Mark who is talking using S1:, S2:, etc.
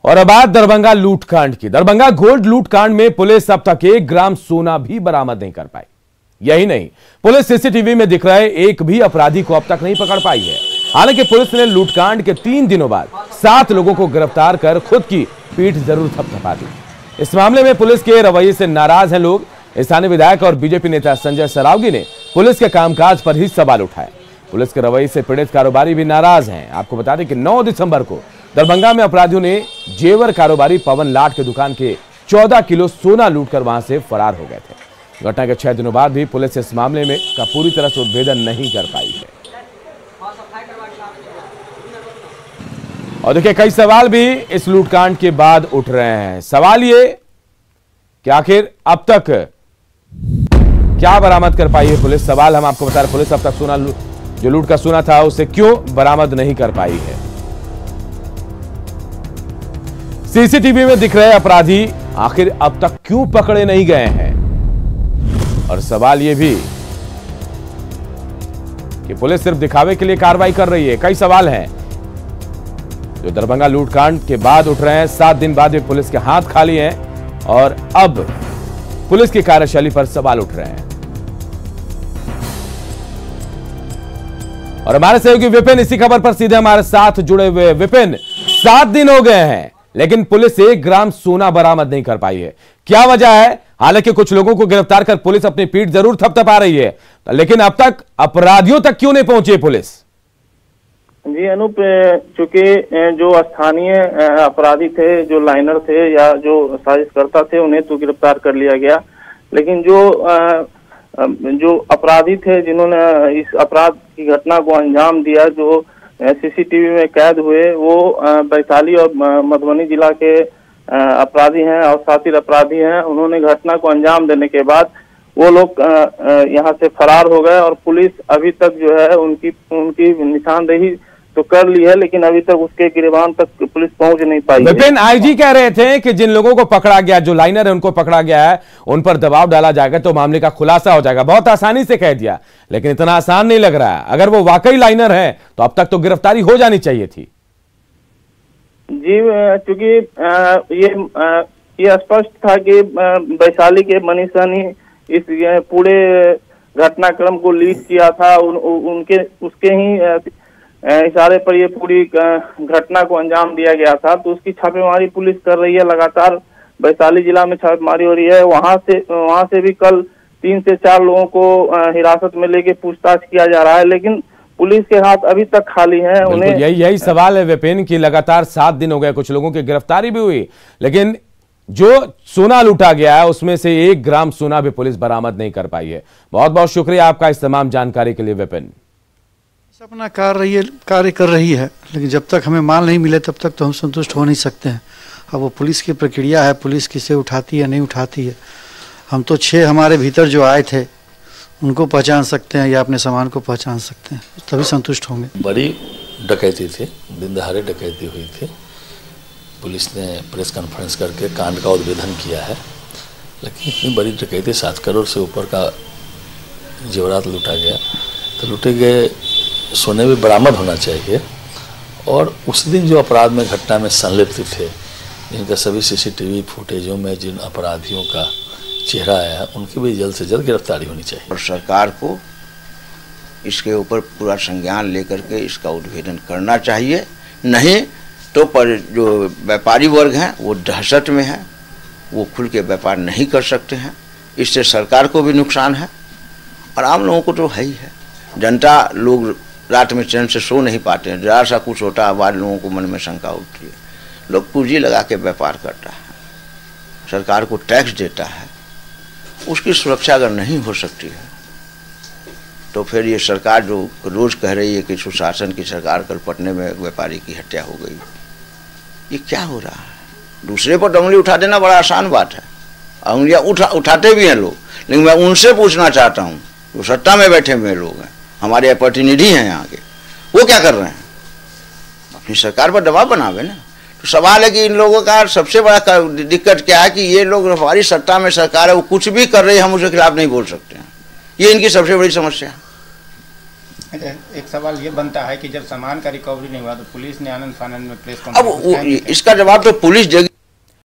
S1: और अब बात दरभंगा लूटकांड की। दरभंगा गोल्ड लूटकांड में पुलिस अब तक 1 ग्राम सोना भी बरामद नहीं कर पाई। यही नहीं, पुलिस सीसीटीवी में दिख रहे एक भी अपराधी को अब तक नहीं पकड़ पाई है। हालांकि पुलिस ने लूटकांड के 3 दिनों बाद 7 लोगों को गिरफ्तार कर खुद की पीठ जरूर थपथपा दी। इस मामले में पुलिस के रवैये से नाराज हैं लोग। स्थानीय विधायक और बीजेपी नेता संजय सरावगी ने पुलिस के कामकाज पर ही सवाल उठाए। पुलिस के रवैये से पीड़ित कारोबारी भी नाराज हैं। आपको बता दें कि 9 दिसंबर को दरभंगा में अपराधियों ने जेवर कारोबारी पवन लाट के दुकान के 14 किलो सोना लूटकर वहां से फरार हो गए थे। घटना के 6 दिनों बाद भी पुलिस इस मामले में का पूरी तरह से उद्भेदन नहीं कर पाई है। और देखिए, कई सवाल भी इस लूटकांड के बाद उठ रहे हैं। सवाल ये कि आखिर अब तक क्या बरामद कर पाई है पुलिस। सवाल हम आपको बता रहे, पुलिस अब तक सोना जो लूट का सोना था उसे क्यों बरामद नहीं कर पाई है। सीसीटीवी में दिख रहे अपराधी आखिर अब तक क्यों पकड़े नहीं गए हैं। और सवाल यह भी कि पुलिस सिर्फ दिखावे के लिए कार्रवाई कर रही है। कई सवाल हैं जो दरभंगा लूटकांड के बाद उठ रहे हैं। 7 दिन बाद भी पुलिस के हाथ खाली हैं और अब पुलिस की कार्यशैली पर सवाल उठ रहे हैं। और हमारे सहयोगी विपिन इसी खबर पर सीधे हमारे साथ जुड़े हुए। विपिन, 7 दिन हो गए हैं लेकिन पुलिस 1 ग्राम सोना बरामद नहीं कर पाई है, क्या वजह है? हालांकि कुछ लोगों को गिरफ्तार कर पुलिस अपनी पीठ जरूर थपथपा रही है, लेकिन अब तक अपराधियों तक क्यों नहीं पहुंची पुलिस?
S2: जी अनूप, चूंकि जो स्थानीय अपराधी थे, जो लाइनर थे या जो साजिशकर्ता थे, उन्हें तो गिरफ्तार कर लिया गया, लेकिन जो अपराधी थे जिन्होंने इस अपराध की घटना को अंजाम दिया, जो सीसीटीवी में कैद हुए, वो वैशाली और मधुबनी जिला के अपराधी हैं और शातिर अपराधी हैं। उन्होंने घटना को अंजाम देने के बाद वो लोग यहाँ से फरार हो गए और पुलिस अभी तक जो है उनकी निशानदेही तो कर ली है, लेकिन अभी तक उसके गिरबान तक पुलिस पहुंच नहीं पाई।
S1: विपिन, आईजी कह रहे थे कि जिन लोगों को पकड़ा गया, जो लाइनर है उनको पकड़ा गया है, उन पर दबाव डाला जाएगा तो मामले का खुलासा हो जाएगा। बहुत आसानी से कह दिया, लेकिन इतना आसान नहीं लग रहा है। अगर वो वाकई लाइनर है तो अब तक तो गिरफ्तारी हो जानी चाहिए थी।
S2: जी, क्योंकि ये स्पष्ट था कि वैशाली के मनीष सहनी इस पूरे घटनाक्रम को लीड किया था। उसके ही इशारे पर ये पूरी घटना को अंजाम दिया गया था, तो उसकी छापेमारी पुलिस कर रही है। लगातार वैशाली जिला में छापेमारी हो रही है। वहां से भी कल 3 से 4 लोगों को हिरासत में लेके पूछताछ किया जा रहा है, लेकिन पुलिस के हाथ अभी तक खाली हैं। उन्हें
S1: यही सवाल है विपिन की लगातार 7 दिन हो गए, कुछ लोगों की गिरफ्तारी भी हुई, लेकिन जो सोना लूटा गया है उसमें से 1 ग्राम सोना भी पुलिस बरामद नहीं कर पाई है। बहुत बहुत शुक्रिया आपका इस तमाम जानकारी के लिए विपिन।
S3: अपना कार्य कर रही है, लेकिन जब तक हमें माल नहीं मिले तब तक तो हम संतुष्ट हो नहीं सकते हैं। अब वो पुलिस की प्रक्रिया है, पुलिस किसे उठाती है नहीं उठाती है। हम तो 6 हमारे भीतर जो आए थे उनको पहचान सकते हैं या अपने सामान को पहचान सकते हैं, तभी संतुष्ट होंगे।
S4: बड़ी डकैती थी, दिन दहाड़े डकैती हुई थी। पुलिस ने प्रेस कॉन्फ्रेंस करके कांड का उद्भेदन किया है, लेकिन इतनी बड़ी डकैती 7 करोड़ से ऊपर का जेवरात लूटा गया, तो लूटे गए सोने भी बरामद होना चाहिए। और उस दिन जो अपराध में घटना में संलिप्त थे, जिनका सभी सीसीटीवी फुटेजों में जिन अपराधियों का चेहरा आया, उनकी भी जल्द से जल्द गिरफ्तारी होनी चाहिए।
S5: और सरकार को इसके ऊपर पूरा संज्ञान लेकर के इसका उद्भेदन करना चाहिए। नहीं तो पर जो व्यापारी वर्ग हैं वो दहशत में है, वो खुल के व्यापार नहीं कर सकते हैं। इससे सरकार को भी नुकसान है और आम लोगों को तो है ही है। जनता लोग रात में चैन से सो नहीं पाते हैं। जरा सा कुछ होता है, बाद लोगों को मन में शंका उठती है। लोग पूंजी लगा के व्यापार करता है, सरकार को टैक्स देता है, उसकी सुरक्षा अगर नहीं हो सकती है तो फिर ये सरकार जो रोज कह रही है कि सुशासन की सरकार, कल पटने में व्यापारी की हत्या हो गई, ये क्या हो रहा है? दूसरे पर उंगली उठा देना बड़ा आसान बात है, उंगलियां उठाते भी हैं लोग, लेकिन मैं उनसे पूछना चाहता हूँ जो सत्ता में बैठे हुए लोग हैं, हमारे प्रतिनिधि हैं यहाँ के, वो क्या कर रहे हैं? अपनी सरकार पर दबाव बनावे ना। तो सवाल है कि इन लोगों का सबसे बड़ा दिक्कत क्या है कि ये लोग, हमारी सत्ता में सरकार है, वो कुछ भी कर रही है, हम उसके खिलाफ नहीं बोल सकते हैं। ये इनकी सबसे बड़ी समस्या है।
S6: एक सवाल ये बनता है कि जब सामान का रिकवरी नहीं हुआ तो पुलिस ने आनंद फानंद में प्रेस
S5: अब
S6: कॉन्फ्रेंस
S5: इसका जवाब तो पुलिस देगी।